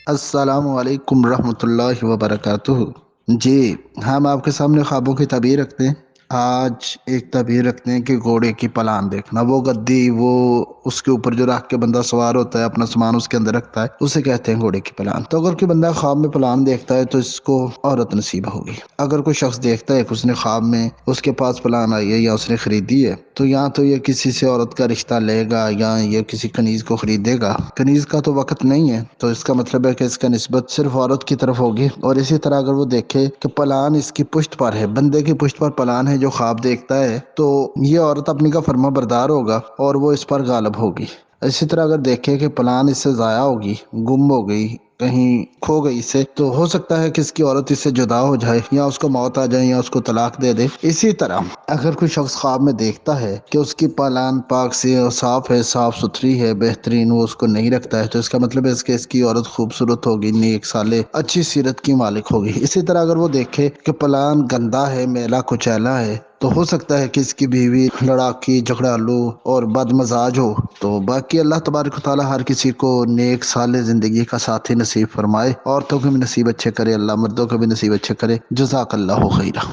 السلام علیکم ورحمۃ اللہ وبرکاتہ۔ جی، ہم آپ کے سامنے خوابوں کی تعبیر رکھتے ہیں۔ آج ایک تعبیر رکھتے ہیں کہ گھوڑے کی پلان دیکھنا، وہ گدی، وہ اس کے اوپر جو رکھ کے بندہ سوار ہوتا ہے، اپنا سامان اس کے اندر رکھتا ہے، اسے کہتے ہیں گھوڑے کی پلان۔ تو اگر کوئی بندہ خواب میں پلان دیکھتا ہے تو اس کو عورت نصیب ہوگی۔ اگر کوئی شخص دیکھتا ہے کہ اس نے خواب میں اس کے پاس پلان آئی ہے یا اس نے خریدی ہے، تو یا تو یہ کسی سے عورت کا رشتہ لے گا یا یہ کسی کنیز کو خریدے گا۔ کنیز کا تو وقت نہیں ہے، تو اس کا مطلب ہے کہ اس کا نسبت صرف عورت کی طرف ہوگی۔ اور اسی طرح اگر وہ دیکھے کہ پلان اس کی پشت پر ہے، بندے کی پشت پر پلان ہے جو خواب دیکھتا ہے، تو یہ عورت اپنی کا فرما بردار ہوگا اور وہ اس پر غالب ہوگی۔ اسی طرح اگر دیکھے کہ پلان اس سے ضائع ہوگی، گم ہو گئی، کہیں کھو گئی سے، تو ہو سکتا ہے کہ اس کی عورت اس سے جدا ہو جائے یا اس کو موت آ جائے یا اس کو طلاق دے دے۔ اسی طرح اگر کوئی شخص خواب میں دیکھتا ہے کہ اس کی پالان پاک سے صاف ہے، صاف ستھری ہے، بہترین، وہ اس کو نہیں رکھتا ہے، تو اس کا مطلب ہے کہ اس کی عورت خوبصورت ہوگی، نیک صالح، اچھی سیرت کی مالک ہوگی۔ اسی طرح اگر وہ دیکھے کہ پلان گندا ہے، میلا کچیلا ہے، تو ہو سکتا ہے کہ اس کی بیوی لڑاکی، جھگڑالو اور بد مزاج ہو۔ تو باقی اللہ تبارک و تعالی ہر کسی کو نیک صالح زندگی کا ساتھی نصیب فرمائے، عورتوں کو بھی نصیب اچھے کرے اللہ، مردوں کو بھی نصیب اچھے کرے۔ جزاک اللہ خیرہ۔